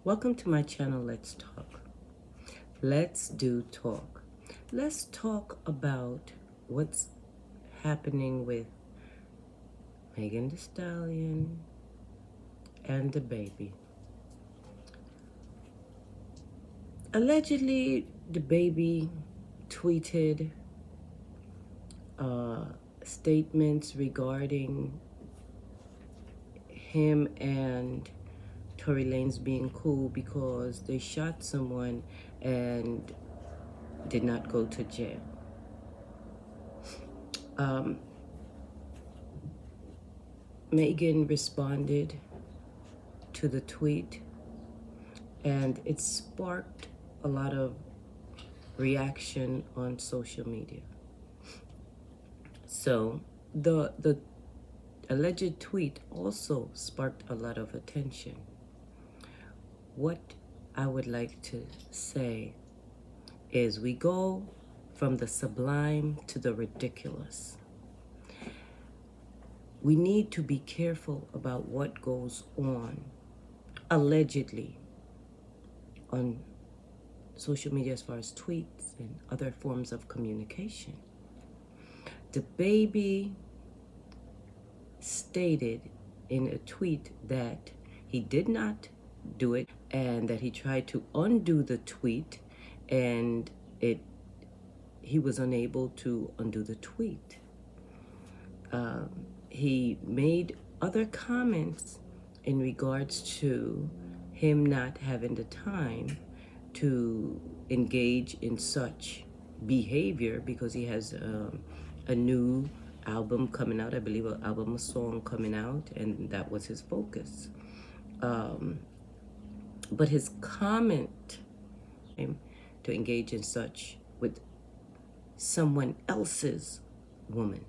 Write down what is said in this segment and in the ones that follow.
Welcome to my channel, Let's Talk. Let's do talk. Let's talk about what's happening with Megan Thee Stallion and DaBaby. Allegedly, DaBaby tweeted statements regarding him and Tory Lanez being cool because they shot someone and did not go to jail. Megan responded to the tweet, and it sparked a lot of reaction on social media. So the alleged tweet also sparked a lot of attention. What I would like to say is we go from the sublime to the ridiculous. We need to be careful about what goes on allegedly on social media as far as tweets and other forms of communication. DaBaby stated in a tweet that he did not do it and that he tried to undo the tweet and he was unable to undo the tweet. He made other comments in regards to him not having the time to engage in such behavior because he has a new album coming out, I believe an album, a song coming out, and that was his focus. But his comment to engage in such with someone else's woman.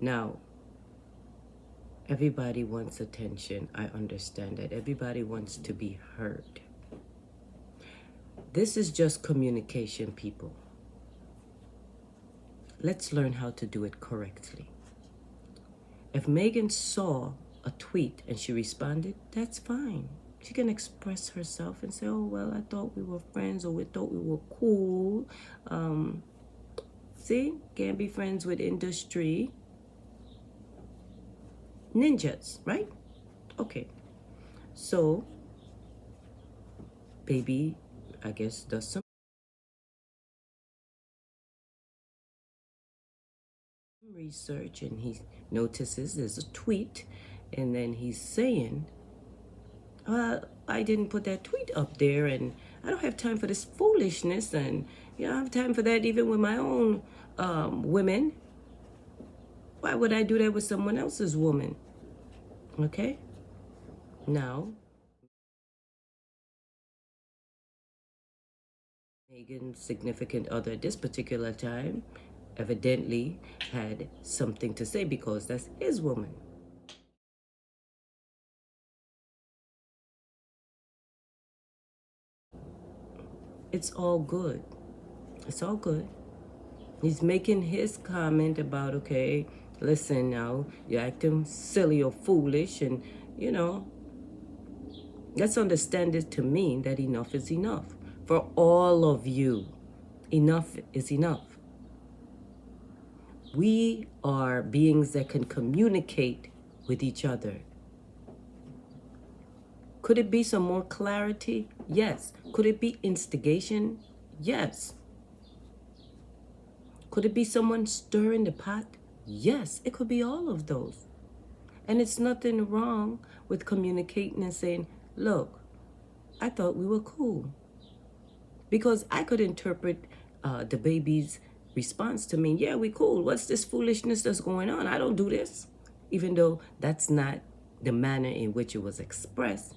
Now, everybody wants attention. I understand that. Everybody wants to be heard. This is just communication, people. Let's learn how to do it correctly. If Megan saw a tweet and she responded, that's fine. She can express herself and say, oh, well, I thought we were friends, or we thought we were cool. See, can't be friends with industry ninjas, right? Okay. So, Baby, I guess, does some research and he notices there's a tweet, and then he's saying, I didn't put that tweet up there, and I don't have time for this foolishness, and I don't have time for that even with my own women. Why would I do that with someone else's woman? Okay? Now, Megan's significant other at this particular time evidently had something to say because that's his woman. It's all good. It's all good. He's making his comment about, okay, listen now, you're acting silly or foolish, and, let's understand it to mean that enough is enough. For all of you, enough is enough. We are beings that can communicate with each other. Could it be some more clarity? Yes. Could it be instigation? Yes. Could it be someone stirring the pot? Yes, it could be all of those. And it's nothing wrong with communicating and saying, look, I thought we were cool. Because I could interpret DaBaby's response to mean, yeah, we cool. What's this foolishness that's going on? I don't do this. Even though that's not the manner in which it was expressed,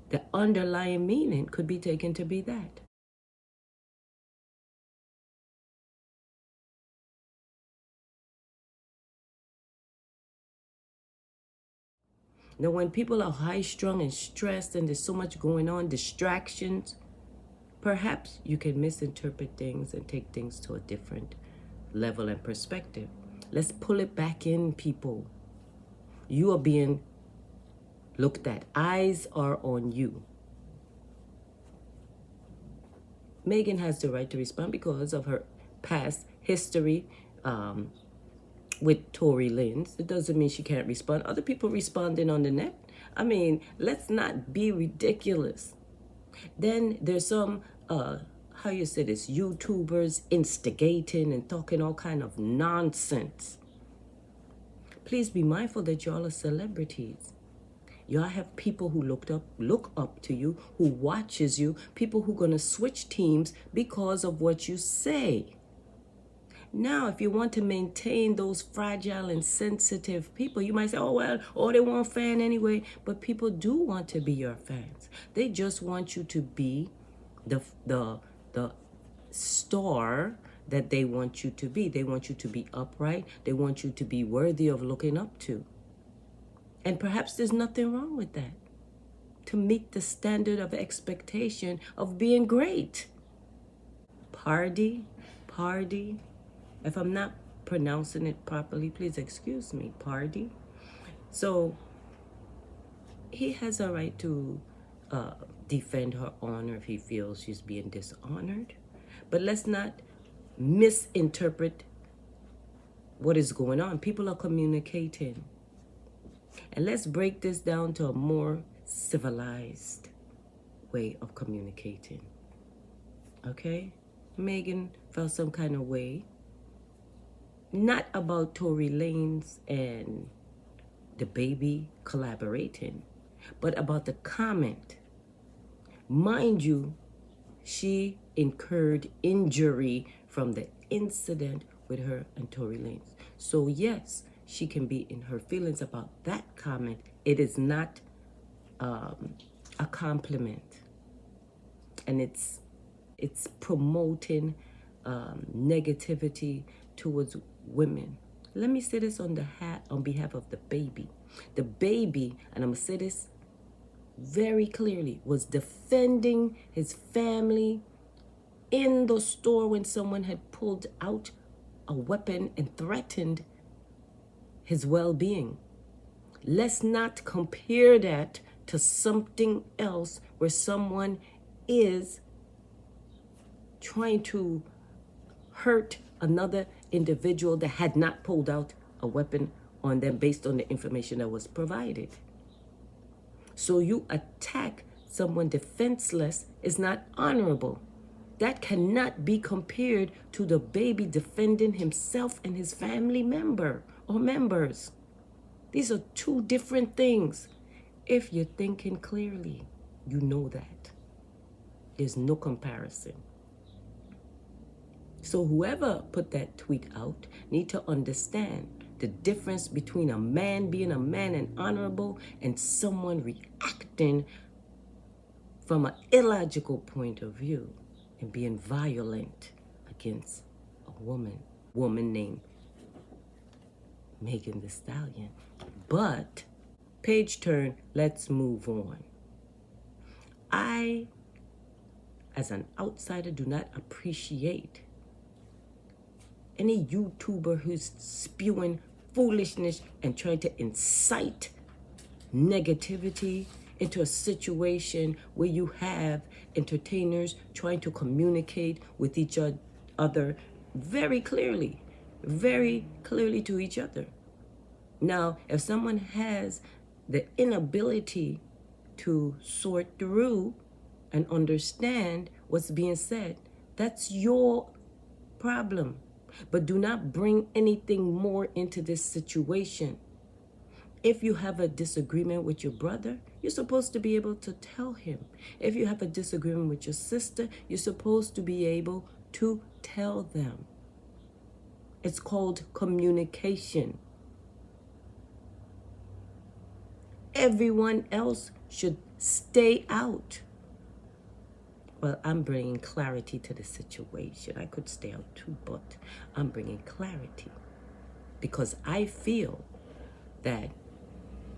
the underlying meaning could be taken to be that. Now, when people are high-strung and stressed and there's so much going on, distractions, perhaps you can misinterpret things and take things to a different level and perspective. Let's pull it back in, people. You are being looked at. Eyes are on you. Megan has the right to respond because of her past history with Tory Lanez. It doesn't mean she can't respond. Other people responding on the net. I mean, let's not be ridiculous. Then there's some, how you say this, YouTubers instigating and talking all kind of nonsense. Please be mindful that y'all are celebrities. Y'all have people who look up to you, who watches you, people who gonna switch teams because of what you say. Now, if you want to maintain those fragile and sensitive people, you might say, oh, well, oh, they want a fan anyway. But people do want to be your fans. They just want you to be the star that they want you to be. They want you to be upright. They want you to be worthy of looking up to. And perhaps there's nothing wrong with that. To meet the standard of expectation of being great. Party. If I'm not pronouncing it properly, please excuse me. Party. So he has a right to defend her honor if he feels she's being dishonored. But let's not misinterpret what is going on. People are communicating. And let's break this down to a more civilized way of communicating. Okay? Megan felt some kind of way. Not about Tory Lanez and DaBaby collaborating, but about the comment. Mind you, she incurred injury from the incident with her and Tory Lanez. So yes, she can be in her feelings about that comment. It is not a compliment. And it's promoting negativity towards women. Let me say this on behalf of DaBaby. DaBaby, and I'm gonna say this very clearly, was defending his family in the store when someone had pulled out a weapon and threatened his well-being. Let's not compare that to something else where someone is trying to hurt another individual that had not pulled out a weapon on them based on the information that was provided. So you attack someone defenseless is not honorable. That cannot be compared to DaBaby defending himself and his family member or members. These are two different things. If you're thinking clearly, you know that. There's no comparison. So whoever put that tweet out need to understand the difference between a man being a man and honorable and someone reacting from an illogical point of view and being violent against a woman named Megan Thee Stallion. But page turn, let's move on. I, as an outsider, do not appreciate any YouTuber who's spewing foolishness and trying to incite negativity into a situation where you have entertainers trying to communicate with each other very clearly to each other. Now, if someone has the inability to sort through and understand what's being said, that's your problem. But do not bring anything more into this situation. If you have a disagreement with your brother, you're supposed to be able to tell him. If you have a disagreement with your sister, you're supposed to be able to tell them. It's called communication. Everyone else should stay out. Well, I'm bringing clarity to the situation. I could stay out too, but I'm bringing clarity because I feel that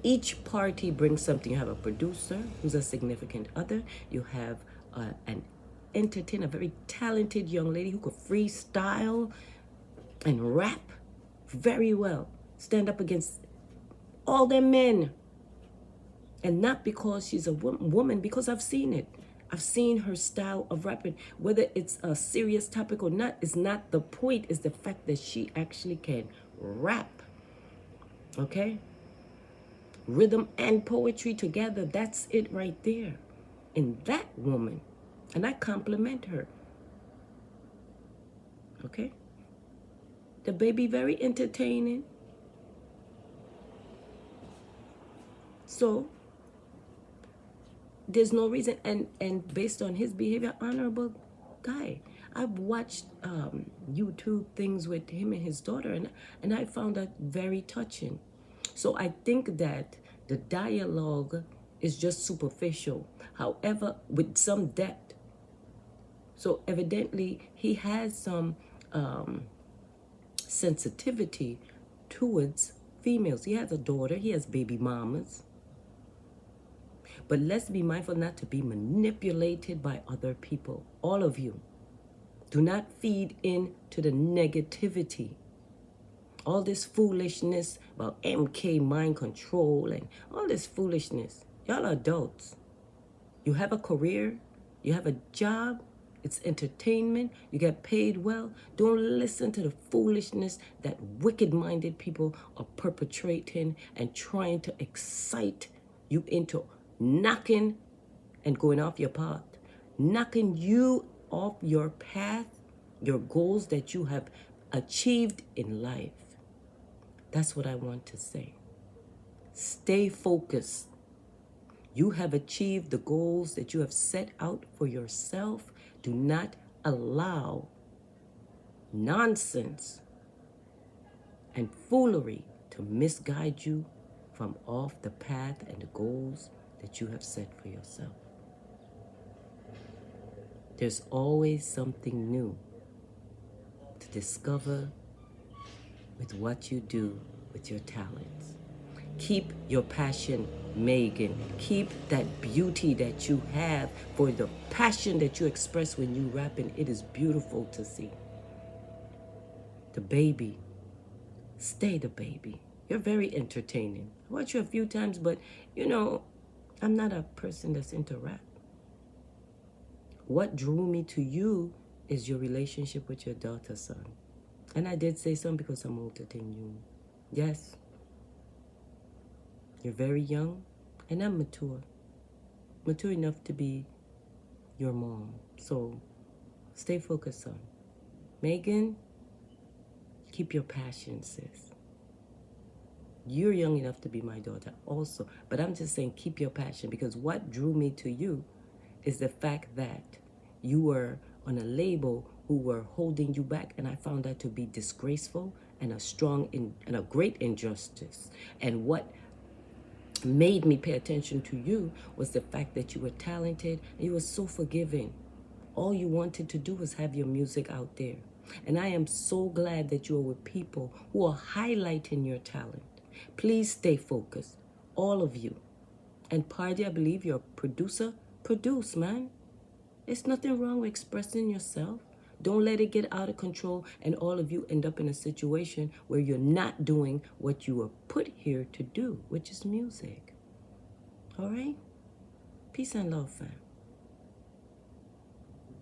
each party brings something. You have a producer who's a significant other. You have an entertainer, a very talented young lady who could freestyle and rap very well. Stand up against all the men. And not because she's a woman, because I've seen it. I've seen her style of rapping. Whether it's a serious topic or not is not the point. Is the fact that she actually can rap. Okay? Rhythm and poetry together. That's it right there. In that woman. And I compliment her. Okay? DaBaby, very entertaining. So there's no reason, and based on his behavior, honorable guy. I've watched YouTube things with him and his daughter, and I found that very touching. So I think that the dialogue is just superficial, however, with some depth. So evidently he has some sensitivity towards females. He has a daughter, he has baby mamas. But let's be mindful not to be manipulated by other people. All of you. Do not feed into the negativity. All this foolishness about MK mind control and all this foolishness. Y'all are adults. You have a career. You have a job. It's entertainment. You get paid well. Don't listen to the foolishness that wicked-minded people are perpetrating and trying to excite you into knocking and going off your path. Knocking you off your path, your goals that you have achieved in life. That's what I want to say. Stay focused. You have achieved the goals that you have set out for yourself. Do not allow nonsense and foolery to misguide you from off the path and the goals that you have set for yourself. There's always something new to discover with what you do with your talents. Keep your passion, Megan. Keep that beauty that you have for the passion that you express when you rap, and it is beautiful to see. DaBaby, stay DaBaby. You're very entertaining. I watched you a few times, but you know, I'm not a person that's into rap. What drew me to you is your relationship with your daughter, son. And I did say something because I'm older than you. Yes. You're very young, and I'm mature. Mature enough to be your mom. So stay focused, son. Megan, keep your passion, sis. You're young enough to be my daughter also. But I'm just saying keep your passion, because what drew me to you is the fact that you were on a label who were holding you back, and I found that to be disgraceful and a great injustice. And what made me pay attention to you was the fact that you were talented and you were so forgiving. All you wanted to do was have your music out there. And I am so glad that you are with people who are highlighting your talent. Please stay focused, all of you. And Party, I believe you're a producer. Produce, man. There's nothing wrong with expressing yourself. Don't let it get out of control and all of you end up in a situation where you're not doing what you were put here to do, which is music. All right? Peace and love, fam.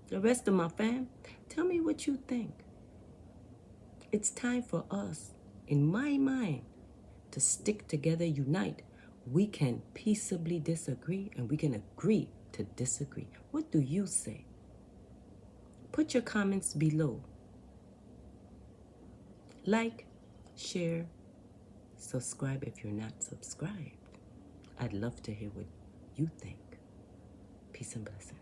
The rest of my fam, tell me what you think. It's time for us, in my mind, to stick together, unite. We can peaceably disagree and we can agree to disagree. What do you say? Put your comments below. Like, share, subscribe if you're not subscribed. I'd love to hear what you think. Peace and blessings.